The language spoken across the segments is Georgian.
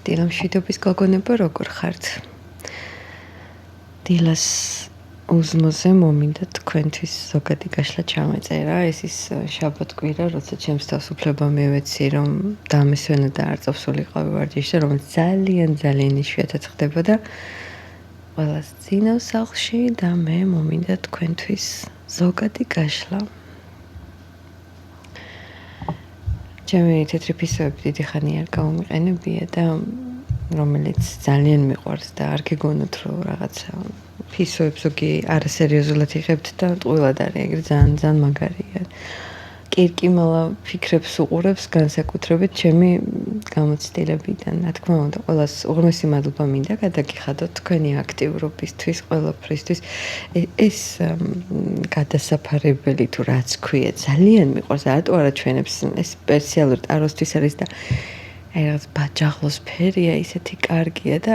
დილა მშვიდობის გოგონება როგორ ხართ? დილას უზმოზე მომინდა თქვენთვის ზოგადი გაშლა ჩამეწერა. ეს ის შაბათ-კვირა, როცა ჩემს თავს უფლება მივეცი, რომ დამესვენა და არ წავსულიყავი ვარჯიშზე, რომელიც ძალიან იშვიათად ხდებოდა. ყველას წინავს სახლში და მე მომინდა თქვენთვის ზოგადი გაშლა. ჩემი თეთრი ფისოები დიდი ხანი არ გავუმიყენებია და რომელიც ძალიან მიყვარს და არ გეგონოთ რომ რაღაცა ფისოებს ზოგი არასერიოზულად იღებთ და ტყუილად არის ეგრე ძალიან მაგარია. კირკიმალა ფიქრებს უყურებს განსაკუთრებით ჩემი გამოცდილებიდან. რა თქმა უნდა, ყველას უღრმესი მადლობა მინდა გადაგიხადოთ თქვენი აქტიურობისთვის, ყველაფრისთვის. ეს გადასაფარებელი თუ რაც ქვია, ძალიან მიყვარს. რატო არა ჩვენებს ეს სპეციალურ ტაროსთვის არის და აი რაღაც ბაჯაღლოს ფერია, ისეთი კარგია და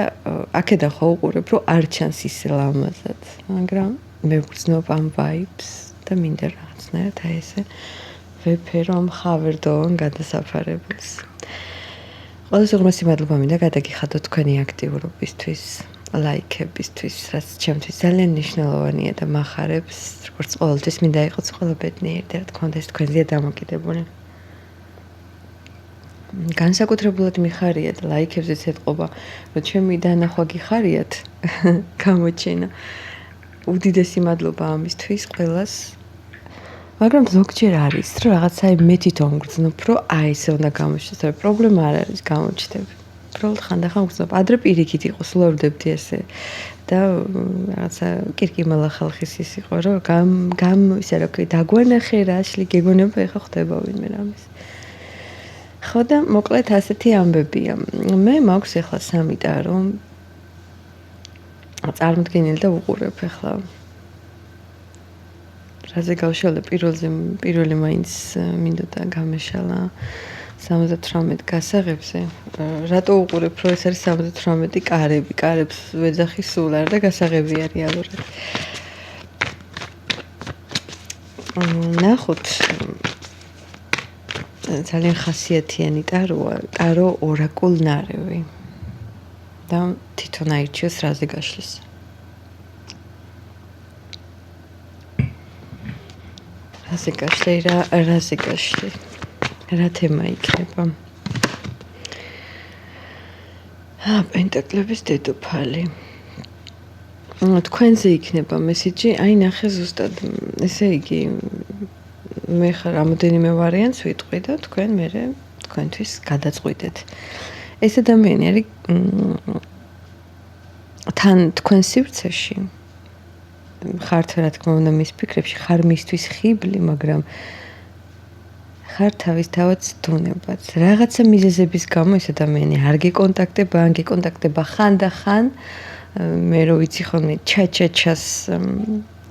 აქედან ხო უყურებ, რომ არ ჩანს ისე ლამაზად, მაგრამ მე ვგრძნობ ამ vibes და მინდა რაღაცნაირად აი ესე ვეფერო ამ ხავერდოვან გადასაფარებელს. ყველას უღრმესი მადლობა მინდა გადაგიხადოთ თქვენი აქტიურობისთვის, ლაიქებისთვის, რაც ჩემთვის ძალიან მნიშვნელოვანია და მახარებს, როგორც ყოველთვის მინდა იყოს ყველა ბედნიერი და რა თქმა უნდა ეს თქვენზეა დამოკიდებული. განსაკუთრებულად მიხარია და ლაიქებზეც ეთყობა, რომ ჩემი დანახვა გიხარიათ გამოჩენა. უდიდესი მადლობა ამისთვის ყველას. მაგრამ ზოგჯერ არის, რომ რაღაცა მე თვითონ ვგრძნობ, რომ აი ესე უნდა გამოჩნდეს, მაგრამ პრობლემა არ არის გამოჩნდები. უბრალოდ ხანდახან ვგრძნობ. ადრე პირიქით იყო, სულ არ ვდებდი ესე და რაღაცა კირკიმალა ხალხის ის იყო, რომ ისე რა ქვია, დაგვანახე რა აშლი გეგონება ეხა ხდება ვინმე რამის. ხო და მოკლედ ასეთი ამბებია. მე მაქვს ახლა 3 ტარო. წარმოდგენილი და უყურებ ახლა. რაზე გავშალე პირველი მაინც მინდოდა გამეშალა 78 გასაღებზე. რატო უყურებ, რომ ეს არის 78 კარები, კარებს ვეძახი სულ არ და გასაღებია რეალურად. ნახოთ ძალიან ხასიათიანი ტაროა, ტარო ორაკულ ნარევი. და თვითონ აირჩიოს რაზე გაშლის. რაზე გაშლი, რა თემა იქნება? პენტაკლების დედოფალი. თქვენზე იქნება მესიჯი, აი ნახე ზუსტად, ესე იგი მე ხარ რამოდენიმე ვარიანტს ვიტყვი და თქვენ მერე თქვენთვის გადაწყვიტეთ. ეს ადამიანი არის თან თქვენ სივრცეში. ხართ რა თქმა უნდა მის ფიქრებში, ხარ მისთვის ხიბლი, მაგრამ ხარ თავისთავად ცდუნებაც. რაღაცა მიზეზების გამო ეს ადამიანი არ გეკონტაქტება, ან გეკონტაქტება ხანდახან, მე რო ვიცი ხოლმე ჩაჩაჩას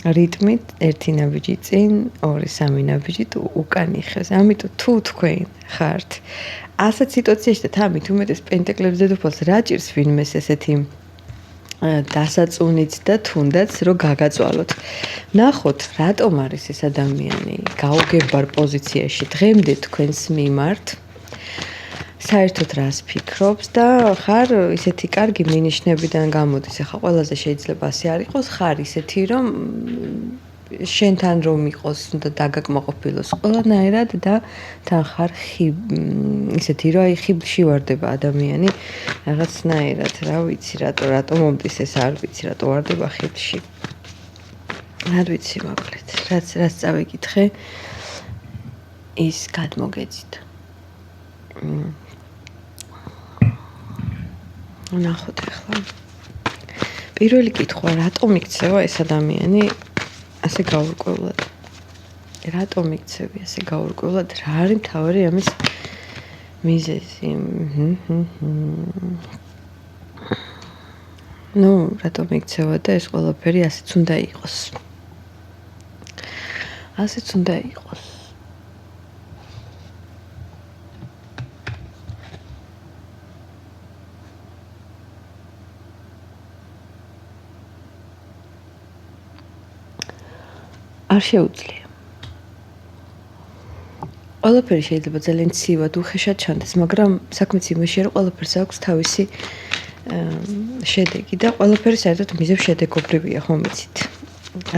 რიტმით, 1 ნაბიჯი წინ, 2-3 ნაბიჯი უკან იხევს. ამიტომ თუ თქვენ ხართ ასეთ სიტუაციაში და თამით უმეტეს პენტაკლების დედოფალს რა ჭირს ვინმეს ესეთი დასაწუნით და თუნდაც რომ გაგაწვალოთ. ნახოთ, რატომ არის ეს ადამიანი გაუგებარ პოზიციაში დღემდე თქვენს მიმართ. საერთოდ რას ფიქრობს და ხარ ისეთი კარგი მინიშნებიდან გამოდის. ახლა ყველაზე შეიძლება ასე არ იყოს, ხარ ისეთი რომ შენთან რომ იყოს, უნდა დაგაკმაყოფილოს ყველანაირად და თან ხარ ისეთი რომ აი ხიბლში ვარდება ადამიანი რაღაცნაირად, რა ვიცი, რატო მომდის ეს არ ვიცი, რატო ვარდება ხიბლში. არ ვიცი მოკლედ, რაც წავიკითხე ის გადმოგეცით. ნახოთ ახლა. პირველი კითხვა, რატომ იქცევა ეს ადამიანი ასე გაურკვევლად? რატომ იქცევი ასე გაურკვევლად? რა არის მთავარი ამის მიზეზი? რატომ იქცევა და ეს ყველაფერი ასეც უნდა იყოს. ასეც უნდა იყოს. არ შეუძლია. ყველაფერი შეიძლება ძალიან ცივად, უხეშად ჩანდეს, მაგრამ საქმეც იმაშია, რომ ყველაფერს აქვს თავისი შედეგი და ყველაფერი საერთოდ მიზევშედეგობრივია, ხომ იცით?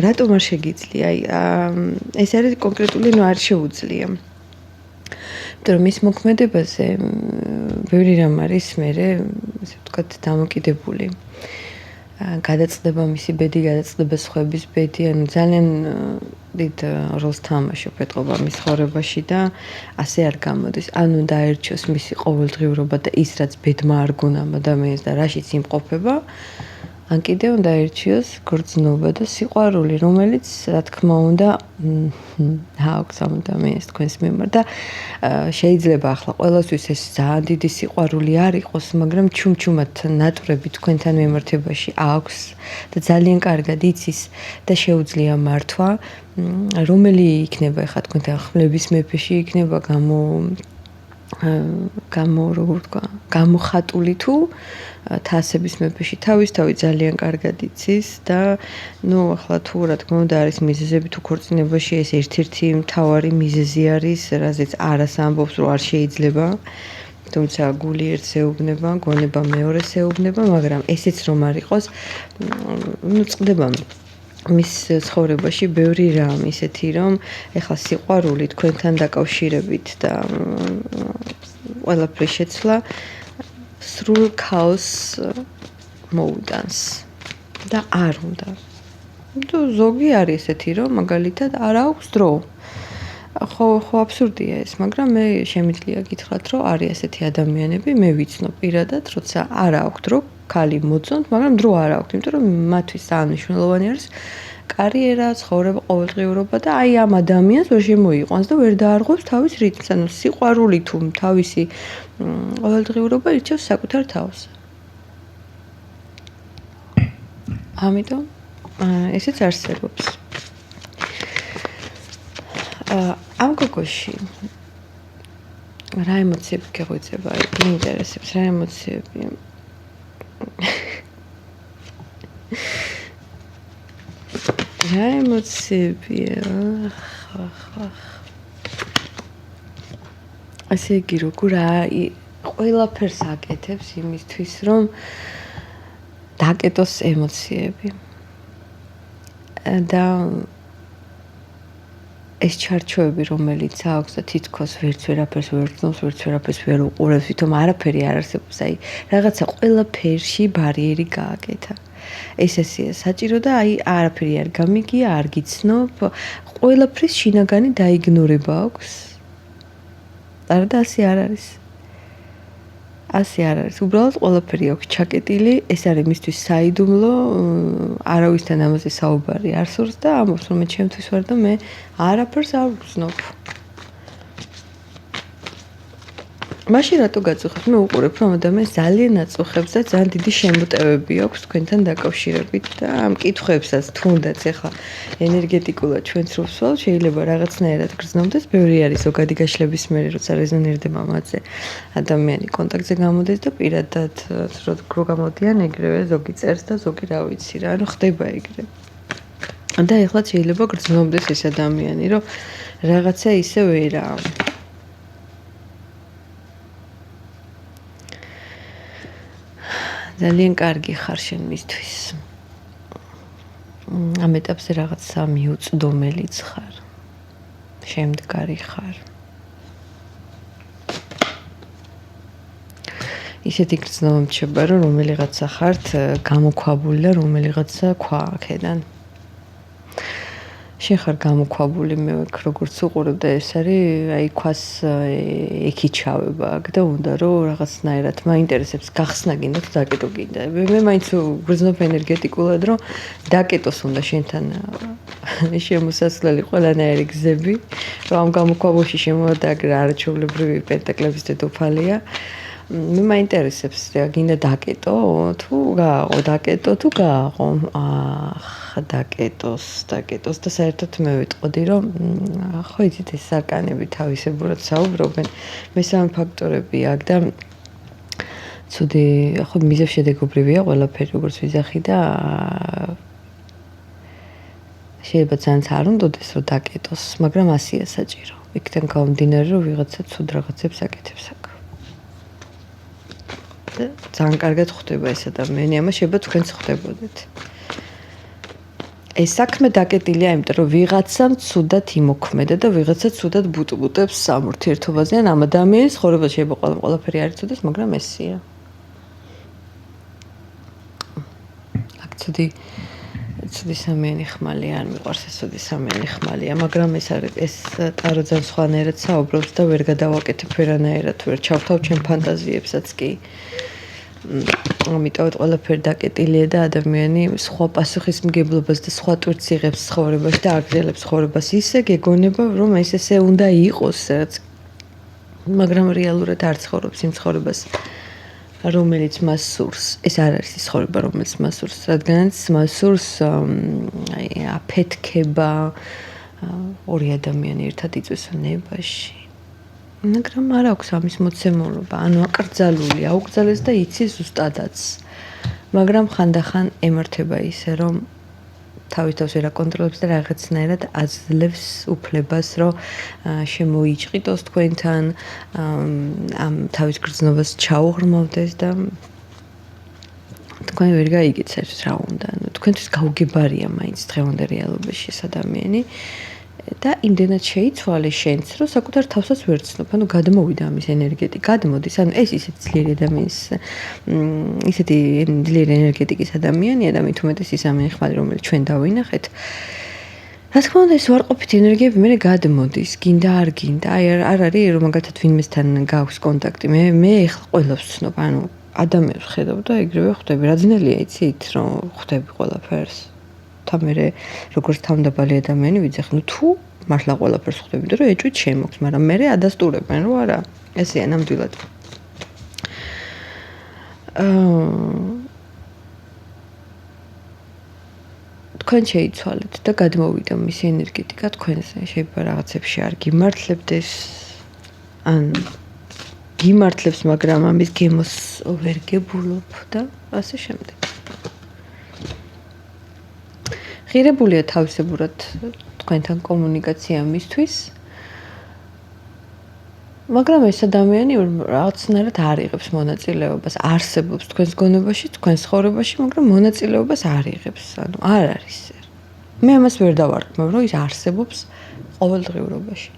რატომ არ შეგიძლია? ეს არის კონკრეტული, არ შეუძლია. იმიტომ რომ მის მოქმედებაზე ბევრი რამ არის მერე, ასე ვთქვათ, დამოკიდებული. გადაწყდება მისი ბედი, გადაწყდება სხვების ბედი, ანუ ძალიან დიდ როლს თამაშობს ეთყობა მის ცხოვრებაში და ასე არ გამოდის. ანუ დაერჩიოს მისი ყოველდღიურობა და ის რაც ბედმა არ გონამ ადამიანს და რაშიც იმყოფება, ან კიდევ უნდა ერჩიოს გრძნობა და სიყვარული, რომელიც რა თქმა უნდა აქვს ამ ადამიანს თქვენს მიმართ და შეიძლება ახლა ყველასთვის ეს ძალიან დიდი სიყვარული არ იყოს, მაგრამ ჩუმჩუმად ნატვრები თქვენთან მიმართებაში აქვს და ძალიან კარგად იცის და შეუძლია მართვა, რომელი იქნება ახლა თქვენთან ხმლების მეფეში იქნება როგორ ვთქვა, გამოხატული თუ თასების მეფეში თავისთავად ძალიან კარგად იცის და ახლა თუ რა თქმა უნდა არის მიზეზები თუ ქორწინებაში ეს ერთ-ერთი მთავარი მიზეზი არის, რაზეც არას ამბობს, რომ არ შეიძლება, თუმცა გული ერთს ეუბნება, გონება მეორეს ეუბნება, მაგრამ ესეც რომ არ იყოს, წყდება მის ცხოვრებაში ბევრი რამ ისეთი, რომ ეხლა სიყვარული თქვენთან დაკავშირებით და ყველაფრის შეცვლა სრულ ქაოსს მოუდანს და არ უნდა. ზოგი არის ესეთი, რომ მაგალითად არ აქვს დრო. ხო აბსურდია ეს, მაგრამ მე შემიძლია გითხრათ, რომ არის ესეთი ადამიანები, მე ვიცნობ პირადად, როცა არ აქვს დრო, ქალი მოწონთ, მაგრამ დრო არ აქვს, იმიტომ რომ მათთვის ძალიან მნიშვნელოვანი არის კარიერა, ცხოვრება, ყოველდღიურობა და აი ამ ადამიანს ვერ შემოიყვანს და ვერ დაარღვევს თავის რიტმს, ანუ სიყვარული თუ თავისი ყოველდღიურობა ირჩევს საკუთარ თავს. ამიტომ ესეც არსებობს. ამ გოგოში რა ემოციები გეღვიძება? ინტერესებს რა ემოციები? რა ემოციებია? ასე იგი როგორ ყველაფერს აკეთებს იმისთვის, რომ დაკეტოს ემოციები. და ეს ჩარჩოები, რომელიც აქვს და თითქოს ვერაფერს ვერ გრძნობს, ვერაფერს ვერ უყურებს, თვითონ არაფერი არ არსებობს, აი რაღაცა ყველაფერში ბარიერი გააკეთა. ესეა საჭირო და აი არაფერი არ გამიგია, არ გიცნობ, ყველაფრის შინაგანი დაიგნორება აქვს. და ასე არ არის. ასე არ არის. უბრალოდ ყველაფერი აქვს ჩაკეტილი, ეს არის მისთვის საიდუმლო, არავისთან ამაზე საუბარი არ სურს და ამბობს, რომ მე ჩემთვის ვარ და მე არაფერს არ ვგრძნობ. მაშინ რატო გაწუხებს? მე უყურებ, რომ ადამიანს ძალიან აწუხებს და ძალიან დიდი შემოტევები აქვს თქვენთან დაკავშირებით და ამ კითხვებსაც თუნდაც ახლა ენერგეტიკულად ჩვენც რო ვსვავ, შეიძლება რაღაცნაირად გრძნობდეს, ბევრი არის ზოგადი გაშლების მერე, როცა რეზონირდება მათზე ადამიანი კონტაქტზე გამოდის და პირადად რო გამოდიან ეგრევე ზოგი წერს და ზოგი რა ვიცი რა, ანუ ხდება ეგრე. და ახლა შეიძლება გრძნობდეს ეს ადამიანი, რომ რაღაცა ისე ვერაა. ძალიან კარგი ხარ შენ მისთვის. ამ ეტაპზე რაღაცა მიუწვდომელიც ხარ. შემდგარი ხარ. ისეთი გრძნობა მრჩება, რომ რომელიღაცა ხართ გამოქვაბული და რომელიღაცა ქვა აქედან. შენ ხარ გამოქვაბული, მე როგორც უყურებ და ეს არის აი ქვას ეკიჩავება აქ და უნდა რომ რაღაცნაირად მაინტერესებს გახსნა გინდა თუ დაკეტო გინდა. მე მაინც გრძნობ ენერგეტიკულად რომ დაკეტოს უნდა შენთან შემოსასვლელი ყველანაირი გზები, რომ ამ გამოქვაბულში შემოვადაგრა არაჩვეულებრივი პენტაკლების დედოფალია. მე მაინტერესებს რა გინდა დაკეტო თუ გააყო, დაკეტო თუ გააყო. დაკეტოს და საერთოდ მე ვიტყოდი რომ ხო იცით ეს სარკანები თავისებურად საუბრობენ, მესამე ფაქტორები აქ და ცუდი ხო მიზევშედეგობრივია ყველაფერი როგორც ვიზახი და შეიძლება ძალიან არ უნდადეს რომ დაკეტოს, მაგრამ ასია საჭირო. იქიდან გამომდინარე რომ ვიღაცა ცუდ რაღაცებს აკეთებს აქ. და ძალიან კარგად ხვდება ეს ადამიანი, ამას შეიძლება თქვენც ხვდებოდეთ. ეს საქმე დაკეტილია, იმიტომ რომ ვიღაცამ ცუდად იმოქმედა და ვიღაცა ცუდად ბუტბუტებს ამ ურთიერთობაზე, ან ამ ადამიანის ცხოვრებაში შეიძლება ყველაფერი არ იცოდეს, მაგრამ ესია. აქ ცუდი სამიანი ხმალი არ მიყვარს, ეს ცუდი სამიანი ხმალია, მაგრამ ეს ტარო ძალიან სხვანაირად საუბრობს და ვერ გადავაკეთებ ვერანაირად, ვერ ჩავთავ ჩემ ფანტაზიებსაც კი. ამიტომ ყველაფერი დაკეტილია და ადამიანი სხვა პასუხისმგებლობას და სხვა ტვირთს იღებს ცხოვრებაში და აგრძელებს ცხოვრებას ისე გეგონება რომ ეს ესე უნდა იყოს რაც მაგრამ რეალურად არ ცხოვრობს იმ ცხოვრებას რომელიც მას სურს ეს არ არის ის ცხოვრება რომელიც მას სურს რადგანაც მას სურს აფეთქება ორი ადამიანი ერთად იწვეს ნებაში მაგრამ არ აქვს ამის მოცემულობა, ანუ აკრძალული, აუკრძალეს და იცის ზუსტადაც. მაგრამ ხანდახან ემართება ისე, რომ თავის თავს ვერ აკონტროლებს და რაღაცნაირად აძლევს უფლებას, რომ შემოიჭყიდოს თქვენთან, ამ თავის გრძნობას ჩაუღრმავდეს და თქვენ ვერ გაიგეთ საერთოდ რა უნდა. ანუ თქვენთვის გაუგებარია მაინც დღევანდელ რეალობაში ეს ადამიანი. და იმდენად შეიცვალე შენც, რომ საკუთარ თავსაც ვერ ცნობ. ანუ გადმოვიდა ამის ენერგეტიკა, გადმოდის. ანუ ეს ისეთი ძლიერი ადამიანის, ისეთი ძლიერი ენერგეტიკის ადამიანია და მით უმეტეს ის ამენი ხმალი, რომელიც ჩვენ დავინახეთ. რა თქმა უნდა, ეს უარყოფითი ენერგიები მე გადმოდის, გინდა არ გინდა. აი არ არის რომ მაგალითად ვინმესთან გაქვს კონტაქტი. მე ეხლა ყველას ვცნობ, ანუ ადამიანს ხედავ და ეგრევე ხვდები. რა ძნელია იცით, რომ ხვდები ყველაფერს. მე როგორც თავმდაბალი ადამიანი ვიცი ხო თუ მართლა ყველაფერს ხვდები და რომ ეჭვით შემოქვს მაგრამ მე ადასტურებენ რომ არა ესეა ნამდვილად თქვენ შეიცვალეთ და გადმოვიდა მისი ენერგეტიკა თქვენზე შეიძლება რაღაცებში არ გიმართლებდეს ან გიმართლებს მაგრამ ამის გემოს ვერ გებულობ და ასე შემდეგ ღირებულია თავისებურად თქვენთან კომუნიკაცია მისთვის. მაგრამ ეს ადამიანი რაღაცნაირად არ იღებს მონაწილეობას, არსებობს თქვენს გონებაში, თქვენს ცხოვრებაში, მაგრამ მონაწილეობას არ იღებს. ანუ არ არის. მე ამას ვერ დავარქმევ, რომ ის არსებობს ყოველდღიურობაში.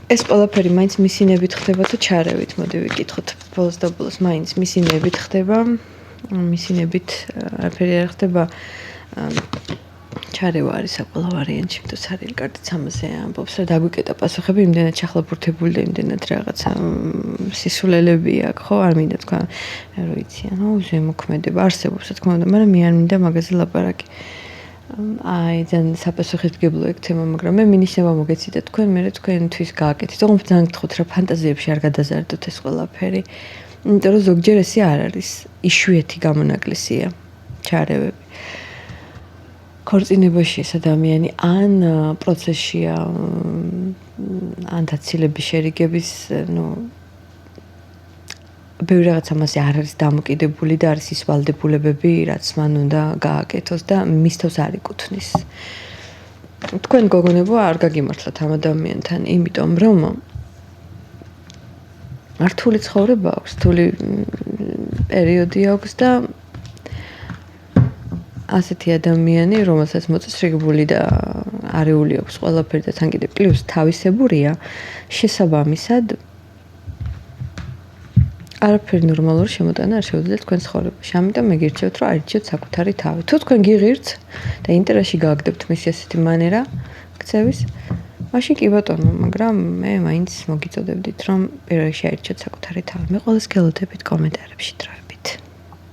ეს ყველაფერი მაინც მისინებით ხდება თუ ჩარევით, მოდი ვიკითხოთ. ბოლოს და ბოლოს მაინც მისინებით ხდება. მისინებით არაფერი არ ხდება. ჩარევა არის საკვლავ ვარიანტი, თუმცა არის კარგი ამაზე ამბობს, რომ დაგვიკეტა პასუხები, იმდენად ჩახლაბურთებული და იმდენად რაღაცა სისულელები აქვს, ხო? არ მინდა თქვა, რა ვიცი, ანუ ზემოქმედება არსებობს, რა თქმა უნდა, მაგრამ მე არ მინდა მაგაზე ლაპარაკი. აი ძალიან საპასუხისმგებლო ეგ თემა, მაგრამ მე მინიშნება მოგეცი და თქვენ მე თქვენთვის გააკეთეთ. თუმცა ძალიან გთხოვთ რა ფანტაზიებში არ გადაზარდოთ ეს ყველაფერი. იმიტომ რომ ზოგჯერ ესე არ არის. იშვიათი გამონაკლისია ჩარევები. ქორწინებაში ეს ადამიანი ან პროცესშია ან დაცილების შერიგების, ბევრი რაღაც ამაზე არ არის დამოკიდებული და არის ის ვალდებულებები, რაც მან უნდა გააკეთოს და მის თავს არ იკუთვნის. თქვენ გოგონებო არ გაგიმართლათ ამ ადამიანთან, იმიტომ რომ რთული ცხოვრება აქვს, რთული პერიოდი აქვს და ასეთი ადამიანი, რომელსაც მოწესრიგებული და არეული აქვს ყველაფერი და თან კიდე პლუს თავისებურია, შესაბამისად არაფერი ნორმალური შემოტანა არ შეუძლიათ თქვენ ცხოვრებაში. ამიტომ მეგირჩევთ, რომ არიჩიოთ საკუთარი თავი. თუ თქვენ გიღირთ და ინტერესში გააგდებთ მისი ასეთი მანერა ქცევის, მაშინ კი ბატონო, მაგრამ მე მაინც მოგიწოდებდით, რომ პირველში არიჩიოთ საკუთარი თავი. მე ყველას გელოდებით კომენტარებში დროებით.